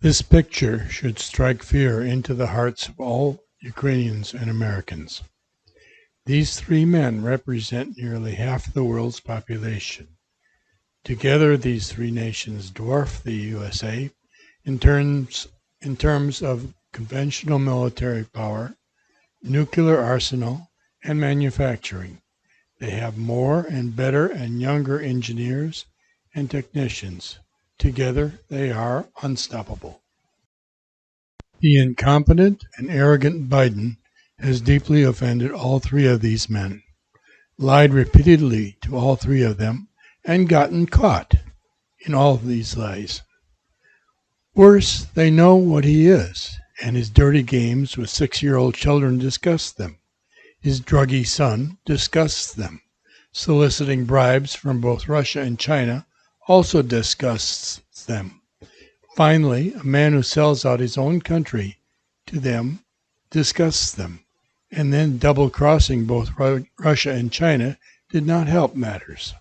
This picture should strike fear into the hearts of all Ukrainians and Americans. These three men represent nearly half the world's population. Together, these three nations dwarf the USA in terms of conventional military power, nuclear arsenal, and manufacturing. They have more and better and younger engineers and technicians. Together, they are unstoppable. The incompetent and arrogant Biden has deeply offended all three of these men, lied repeatedly to all three of them, and gotten caught in all of these lies. Worse, they know what he is, and his dirty games with 6-year-old children disgust them. His druggy son disgusts them. Soliciting bribes from both Russia and China also disgusts them. Finally, a man who sells out his own country to them disgusts them. And then double-crossing both Russia and China did not help matters.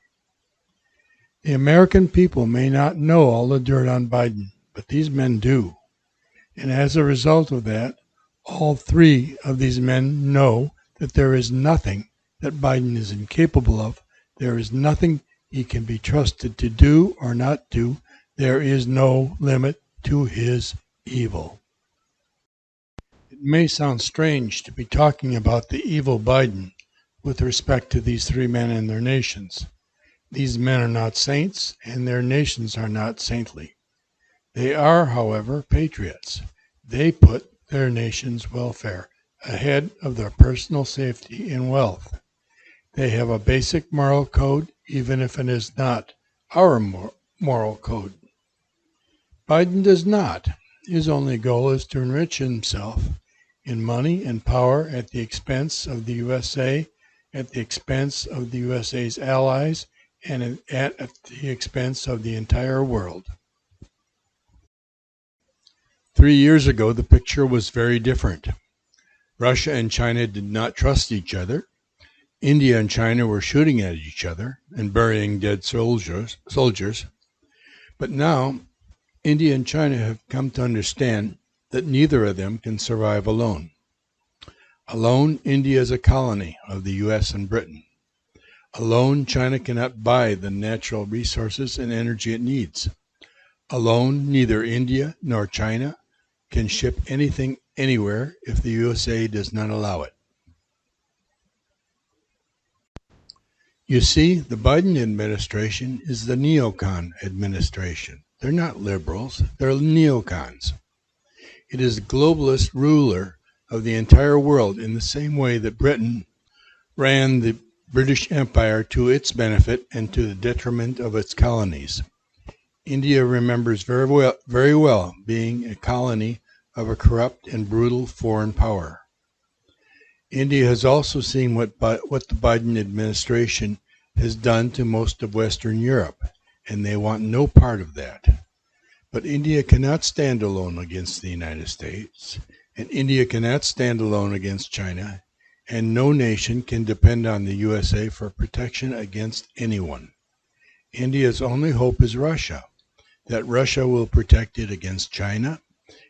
The American people may not know all the dirt on Biden, but these men do. And as a result of that, all three of these men know that there is nothing that Biden is incapable of. There is nothing he can be trusted to do or not do. There is no limit to his evil. It may sound strange to be talking about the evil Biden with respect to these three men and their nations. These men are not saints, and their nations are not saintly. They are, however, patriots. They put their nation's welfare ahead of their personal safety and wealth. They have a basic moral code, even if it is not our moral code. Biden does not. His only goal is to enrich himself in money and power at the expense of the USA, at the expense of the USA's allies, and at the expense of the entire world. 3 years ago, the picture was very different. Russia and China did not trust each other. India and China were shooting at each other and burying dead soldiers. But now, India and China have come to understand that neither of them can survive alone. Alone, India is a colony of the US and Britain. Alone, China cannot buy the natural resources and energy it needs. Alone, neither India nor China can ship anything anywhere if the USA does not allow it. You see, the Biden administration is the neocon administration. They're not liberals, they're neocons. It is the globalist ruler of the entire world in the same way that Britain ran the British Empire to its benefit and to the detriment of its colonies. India remembers very well being a colony of a corrupt and brutal foreign power. India has also seen what the Biden administration has done to most of Western Europe, and they want no part of that. But India cannot stand alone against the United States, and India cannot stand alone against China, and no nation can depend on the USA for protection against anyone. India's only hope is Russia, that Russia will protect it against China,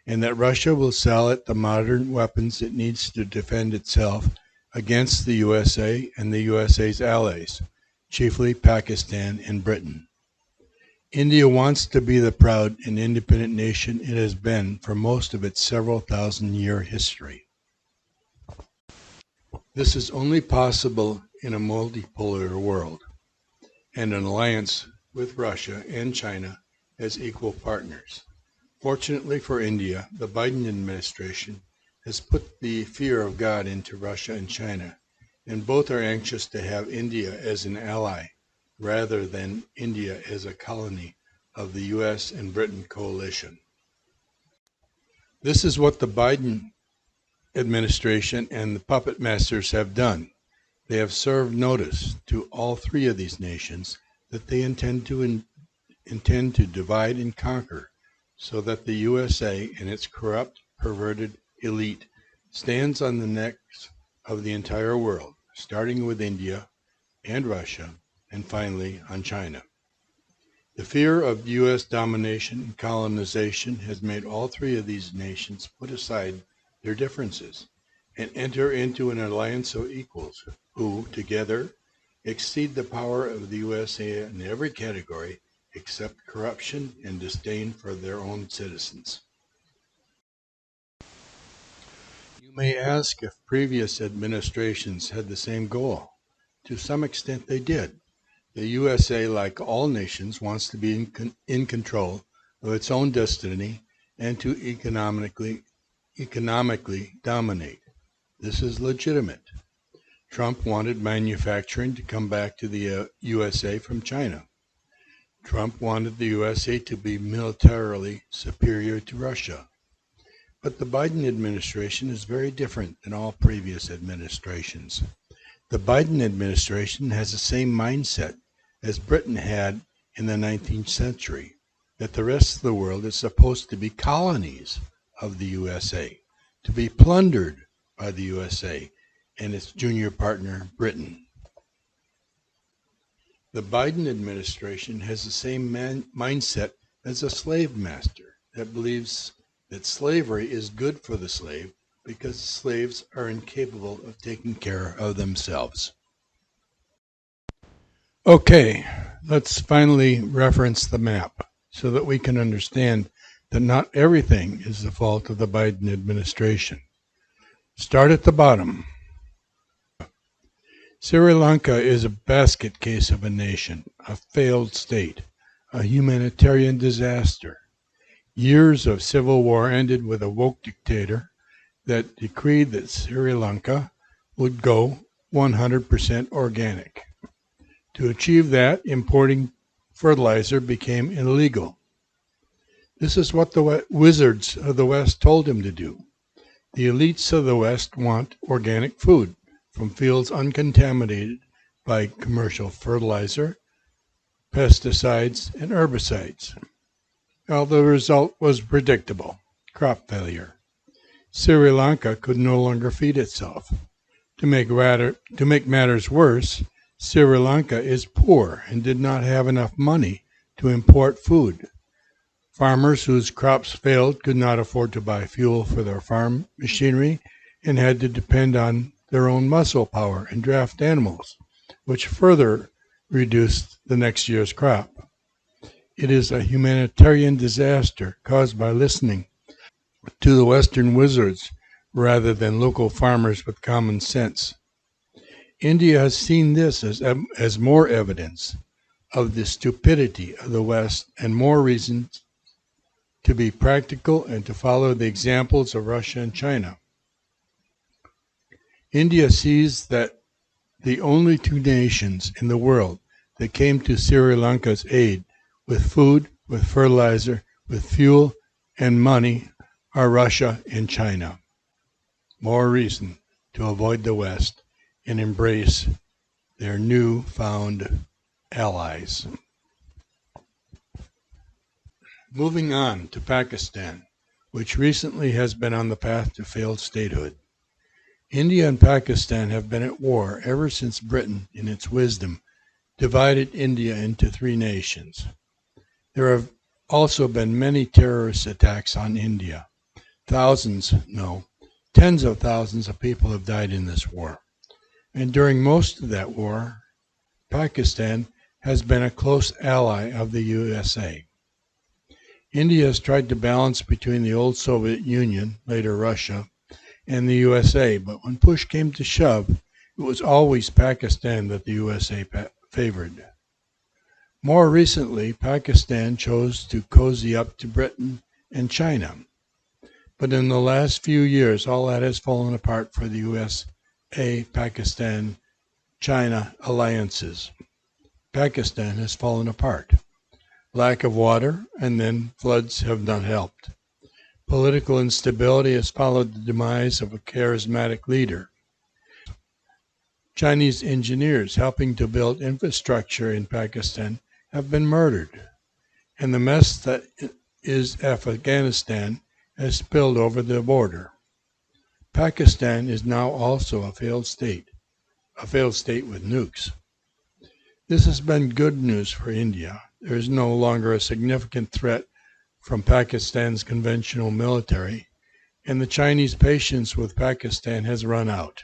and that Russia will sell it the modern weapons it needs to defend itself against the USA and the USA's allies, chiefly Pakistan and Britain. India wants to be the proud and independent nation it has been for most of its several thousand-year history. This is only possible in a multipolar world, and an alliance with Russia and China as equal partners. Fortunately for India, the Biden administration has put the fear of God into Russia and China, and both are anxious to have India as an ally rather than India as a colony of the US and Britain coalition. This is what the Biden administration and the puppet masters have done. They have served notice to all three of these nations that they intend to divide and conquer, so that the USA and its corrupt, perverted elite stands on the necks of the entire world, starting with India and Russia, and finally on China. The fear of U.S. domination and colonization has made all three of these nations put aside their differences and enter into an alliance of equals who, together, exceed the power of the USA in every category except corruption and disdain for their own citizens. You may ask if previous administrations had the same goal. To some extent they did. The USA, like all nations, wants to be in control of its own destiny and to economically dominate. This is legitimate. Trump wanted manufacturing to come back to the USA from China. Trump wanted the USA to be militarily superior to Russia. But the Biden administration is very different than all previous administrations. The Biden administration has the same mindset as Britain had in the 19th century, that the rest of the world is supposed to be colonies of the USA, to be plundered by the USA and its junior partner, Britain. The Biden administration has the same mindset as a slave master that believes that slavery is good for the slave because slaves are incapable of taking care of themselves. Okay, let's finally reference the map so that we can understand that not everything is the fault of the Biden administration. Start at the bottom. Sri Lanka is a basket case of a nation, a failed state, a humanitarian disaster. Years of civil war ended with a woke dictator that decreed that Sri Lanka would go 100% organic. To achieve that, importing fertilizer became illegal. This is what the wizards of the West told him to do. The elites of the West want organic food from fields uncontaminated by commercial fertilizer, pesticides, and herbicides. Well, the result was predictable: crop failure. Sri Lanka could no longer feed itself. To make matters worse, Sri Lanka is poor and did not have enough money to import food. Farmers whose crops failed could not afford to buy fuel for their farm machinery and had to depend on their own muscle power and draft animals, which further reduced the next year's crop. It is a humanitarian disaster caused by listening to the Western wizards rather than local farmers with common sense. India has seen this as more evidence of the stupidity of the West and more reasons to be practical and to follow the examples of Russia and China. India sees that the only two nations in the world that came to Sri Lanka's aid with food, with fertilizer, with fuel, and money are Russia and China. More reason to avoid the West and embrace their new-found allies. Moving on to Pakistan, which recently has been on the path to failed statehood. India and Pakistan have been at war ever since Britain, in its wisdom, divided India into three nations. There have also been many terrorist attacks on India. Tens of thousands of people have died in this war. And during most of that war, Pakistan has been a close ally of the USA. India has tried to balance between the old Soviet Union, later Russia, and the USA, but when push came to shove, it was always Pakistan that the USA favored. More recently, Pakistan chose to cozy up to Britain and China. But in the last few years, all that has fallen apart for the USA, Pakistan, China alliances. Pakistan has fallen apart. Lack of water and then floods have not helped. Political instability has followed the demise of a charismatic leader. Chinese engineers helping to build infrastructure in Pakistan have been murdered. And the mess that is Afghanistan has spilled over the border. Pakistan is now also a failed state with nukes. This has been good news for India, there is no longer a significant threat from Pakistan's conventional military, and the Chinese patience with Pakistan has run out.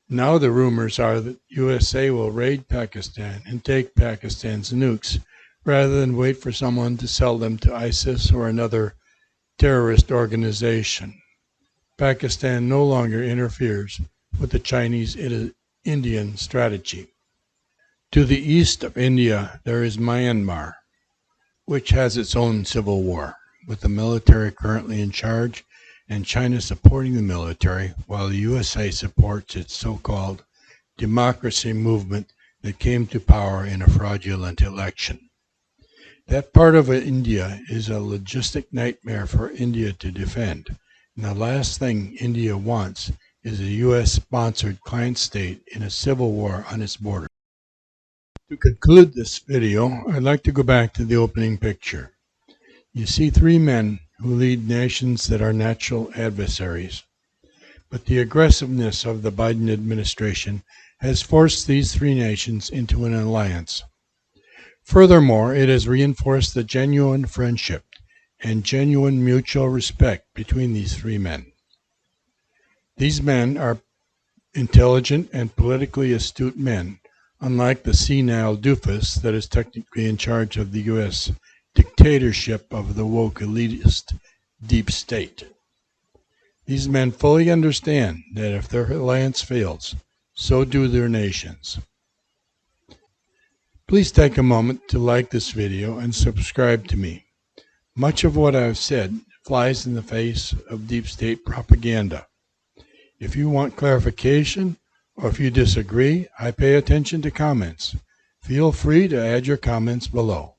Now the rumors are that USA will raid Pakistan and take Pakistan's nukes rather than wait for someone to sell them to ISIS or another terrorist organization. Pakistan no longer interferes with the Chinese-Indian strategy. To the east of India, there is Myanmar, which has its own civil war, with the military currently in charge and China supporting the military while the USA supports its so-called democracy movement that came to power in a fraudulent election. That part of India is a logistic nightmare for India to defend, and the last thing India wants is a US-sponsored client state in a civil war on its border. To conclude this video, I'd like to go back to the opening picture. You see three men who lead nations that are natural adversaries. But the aggressiveness of the Biden administration has forced these three nations into an alliance. Furthermore, it has reinforced the genuine friendship and genuine mutual respect between these three men. These men are intelligent and politically astute men, unlike the senile doofus that is technically in charge of the U.S. dictatorship of the woke elitist deep state. These men fully understand that if their alliance fails, so do their nations. Please take a moment to like this video and subscribe to me. Much of what I've said flies in the face of deep state propaganda. If you want clarification or if you disagree, I pay attention to comments. Feel free to add your comments below.